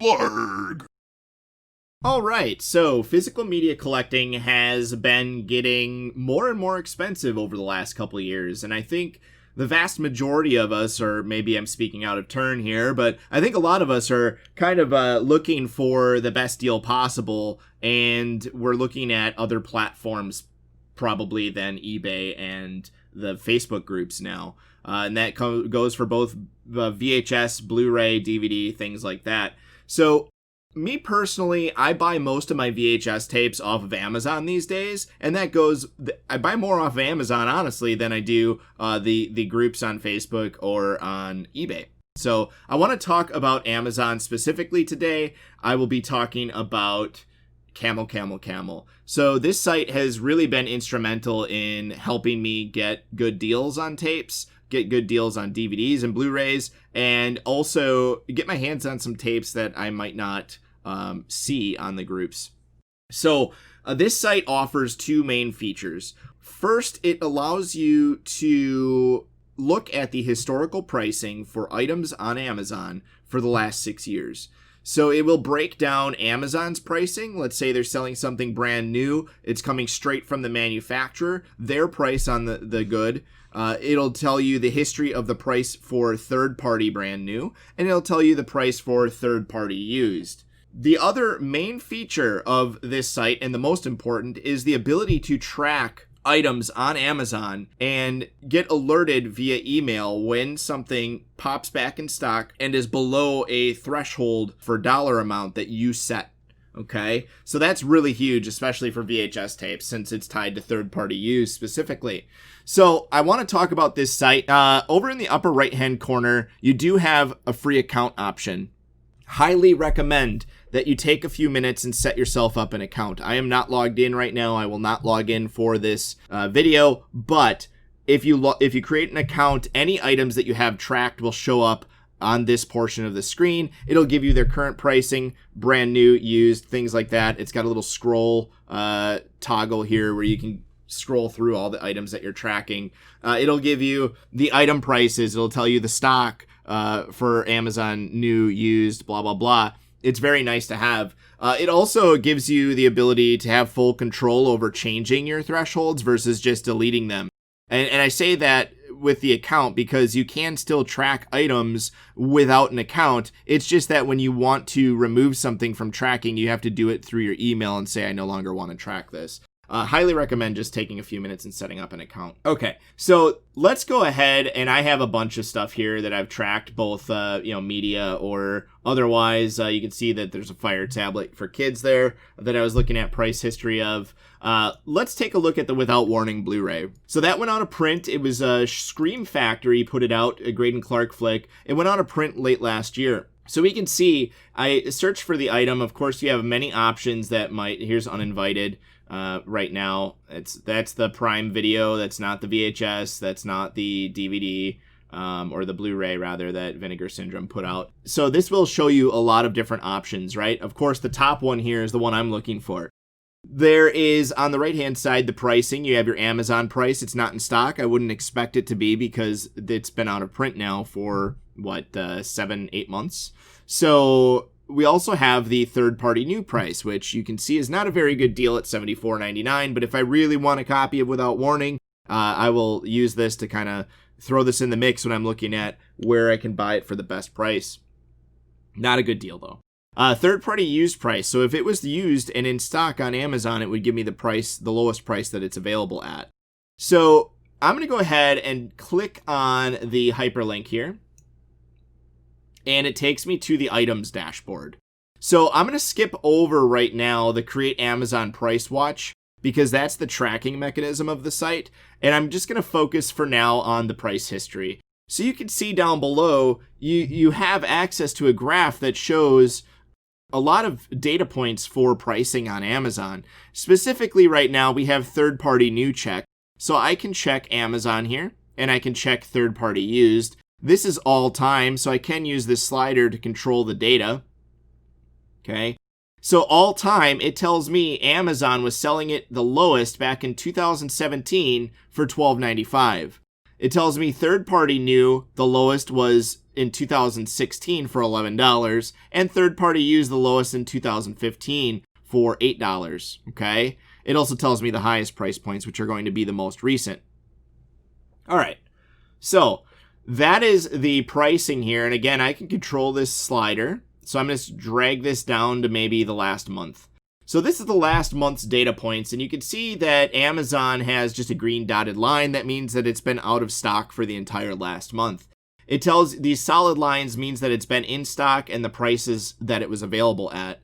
Blarg. All right, so physical media collecting has been getting more and more expensive over the last couple of years, and I think the vast majority of us, or maybe I'm speaking out of turn here, but I think a lot of us are kind of looking for the best deal possible, and we're looking at other platforms probably than eBay and the Facebook groups now. And that goes for both VHS, Bluray, DVD, things like that. So me personally, I buy most of my VHS tapes off of Amazon these days, and that goes, I buy more off of Amazon, honestly, than I do the groups on Facebook or on eBay. So I want to talk about Amazon specifically today. I will be talking about Camel. So this site has really been instrumental in helping me get good deals on tapes, get good deals on DVDs and Blu-rays, and also get my hands on some tapes that I might not see on the groups. So this site offers two main features. First, it allows you to look at the historical pricing for items on Amazon for the last 6 years. So it will break down Amazon's pricing. Let's say they're selling something brand new. It's coming straight from the manufacturer, their price on the good. It'll tell you the history of the price for third-party brand new, and it'll tell you the price for third-party used. The other main feature of this site, and the most important, is the ability to track items on Amazon and get alerted via email when something pops back in stock and is below a threshold for dollar amount that you set. Okay, so that's really huge, especially for VHS tapes, since it's tied to third-party use specifically. So I want to talk about this site. Over in the upper right-hand corner, you do have a free account option. Highly recommend that you take a few minutes and set yourself up an account. I am not logged in right now. I will not log in for this video, but if you create an account, any items that you have tracked will show up on this portion of the screen. It'll give you their current pricing, brand new, used, things like that. It's got a little scroll toggle here where you can scroll through all the items that you're tracking. It'll give you the item prices. It'll tell you the stock for Amazon, new, used, blah, blah, blah. It's very nice to have. It also gives you the ability to have full control over changing your thresholds versus just deleting them. And I say that with the account because you can still track items without an account. It's just that when you want to remove something from tracking, you have to do it through your email and say, I no longer want to track this. Highly recommend just taking a few minutes and setting up an account. Okay, so let's go ahead, and I have a bunch of stuff here that I've tracked, both media or otherwise. You can see that there's a Fire tablet for kids there that I was looking at price history of. Let's take a look at the Without Warning Blu-ray. So that went out of print. It was Scream Factory put it out, a Graydon Clark flick. It went out of print late last year. So we can see, I searched for the item. Of course, you have many options that here's uninvited. Right now, that's the Prime Video. That's not the VHS. That's not the DVD, or the Blu-ray rather, that Vinegar Syndrome put out. So this will show you a lot of different options, right? Of course, the top one here is the one I'm looking for. There is, on the right-hand side, the pricing. You have your Amazon price. It's not in stock. I wouldn't expect it to be because it's been out of print now for, 7-8 months. So we also have the third-party new price, which you can see is not a very good deal at $74.99. But if I really want a copy of Without Warning, I will use this to kind of throw this in the mix when I'm looking at where I can buy it for the best price. Not a good deal, though. Third-party used price. So if it was used and in stock on Amazon, it would give me the price, the lowest price that it's available at. So I'm going to go ahead and click on the hyperlink here, and it takes me to the items dashboard. So I'm going to skip over right now the Create Amazon Price Watch because that's the tracking mechanism of the site, and I'm just going to focus for now on the price history. So you can see down below, you have access to a graph that shows a lot of data points for pricing on Amazon. Specifically right now, we have third-party new check. So I can check Amazon here, and I can check third-party used. This is all time, so I can use this slider to control the data. Okay. So all time, it tells me Amazon was selling it the lowest back in 2017 for $12.95. It tells me third-party new, the lowest was in 2016 for $11, and third-party used, the lowest in 2015 for $8, okay? It also tells me the highest price points, which are going to be the most recent. All right, so that is the pricing here, and again, I can control this slider, so I'm going to drag this down to maybe the last month. So this is the last month's data points, and you can see that Amazon has just a green dotted line. That means that it's been out of stock for the entire last month. It tells these solid lines means that it's been in stock and the prices that it was available at.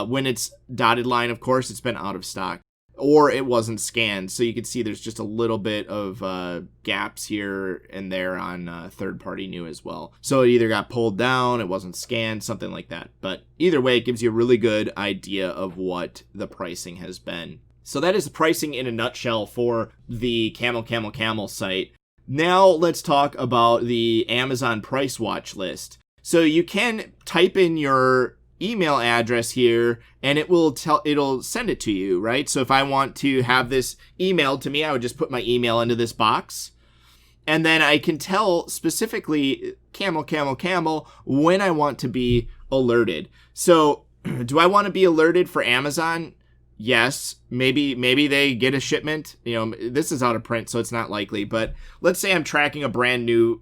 When it's dotted line, of course, it's been out of stock or it wasn't scanned. So you can see there's just a little bit of gaps here and there on third-party new as well. So it either got pulled down, it wasn't scanned, something like that. But either way, it gives you a really good idea of what the pricing has been. So that is the pricing in a nutshell for the Camel site. Now let's talk about the Amazon Price Watch list. So you can type in your email address here and it'll send it to you, right? So if I want to have this emailed to me, I would just put my email into this box, and then I can tell specifically Camel when I want to be alerted. So do I want to be alerted for Amazon? Yes, maybe they get a shipment. You know, this is out of print, so it's not likely, but let's say I'm tracking a brand new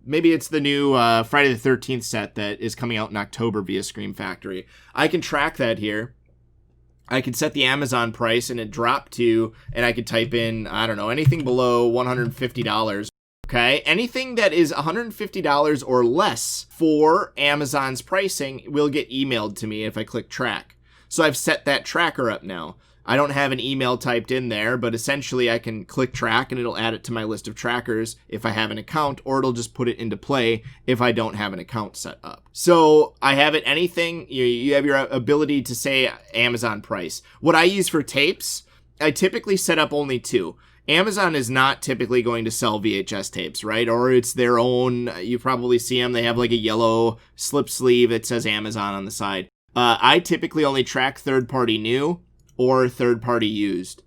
maybe it's the new Friday the 13th set that is coming out in October via Scream Factory. I can track that here. I can set the Amazon price and it dropped to, and I could type in, I don't know, anything below $150. Okay, anything that is $150 or less for Amazon's pricing will get emailed to me if I click track. So I've set that tracker up now. I don't have an email typed in there, but essentially I can click track and it'll add it to my list of trackers if I have an account, or it'll just put it into play if I don't have an account set up. So I have it anything, you have your ability to say Amazon price. What I use for tapes, I typically set up only 2. Amazon is not typically going to sell VHS tapes, right? Or it's their own, you probably see them, they have like a yellow slip sleeve that says Amazon on the side. I typically only track third-party new or third-party used.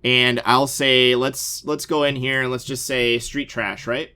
And I'll say, let's go in here and let's just say street trash, right?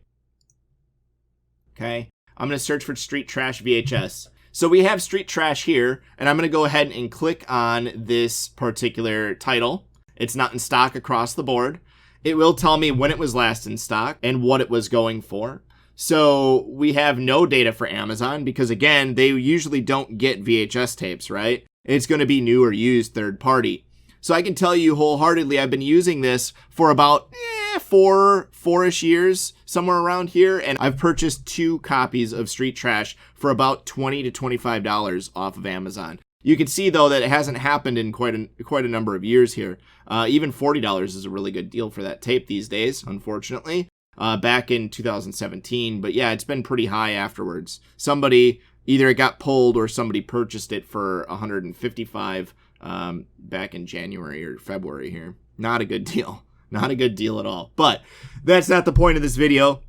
Okay, I'm going to search for street trash VHS. So we have street trash here, and I'm going to go ahead and click on this particular title. It's not in stock across the board. It will tell me when it was last in stock and what it was going for. So we have no data for Amazon because, again, they usually don't get VHS tapes, right? It's going to be new or used third party. So I can tell you wholeheartedly, I've been using this for about four-ish years, somewhere around here, and I've purchased 2 copies of Street Trash for about $20 to $25 off of Amazon. You can see, though, that it hasn't happened in quite a number of years here. Even $40 is a really good deal for that tape these days, unfortunately, back in 2017. But yeah, it's been pretty high afterwards. Somebody, either it got pulled or somebody purchased it for $155 back in January or February here. Not a good deal. Not a good deal at all. But that's not the point of this video.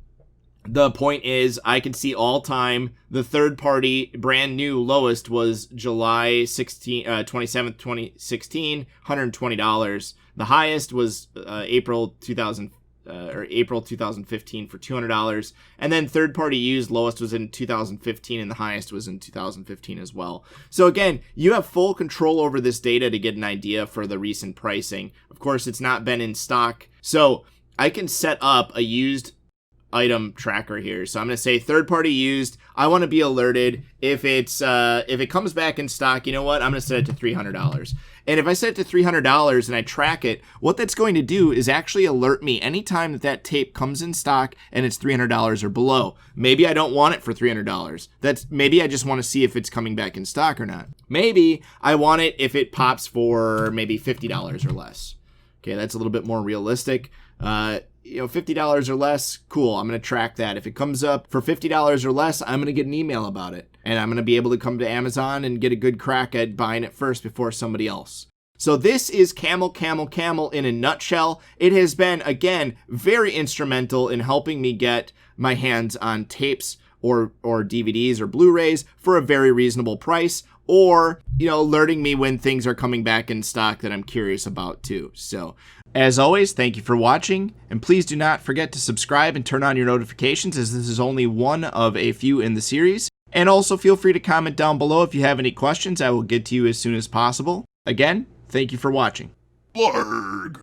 The point is, I can see all time, the third party brand new lowest was July 27th, 2016, $120. The highest was April 2015 for $200. And then third party used lowest was in 2015 and the highest was in 2015 as well. So again, you have full control over this data to get an idea for the recent pricing. Of course, it's not been in stock. So I can set up a used item tracker here. So I'm going to say third party used. I want to be alerted if it comes back in stock. You know what? I'm going to set it to $300. And if I set it to $300 and I track it, what that's going to do is actually alert me anytime that tape comes in stock and it's $300 or below. Maybe I don't want it for $300. Maybe I just want to see if it's coming back in stock or not. Maybe I want it if it pops for maybe $50 or less. Okay, that's a little bit more realistic. $50 or less, cool, I'm going to track that. If it comes up for $50 or less, I'm going to get an email about it. And I'm going to be able to come to Amazon and get a good crack at buying it first before somebody else. So this is Camel in a nutshell. It has been, again, very instrumental in helping me get my hands on tapes or DVDs or Blu-rays for a very reasonable price, or, alerting me when things are coming back in stock that I'm curious about too. So As always, thank you for watching, and please do not forget to subscribe and turn on your notifications, as this is only one of a few in the series. And also feel free to comment down below if you have any questions. I will get to you as soon as possible. Again, thank you for watching. Blarg!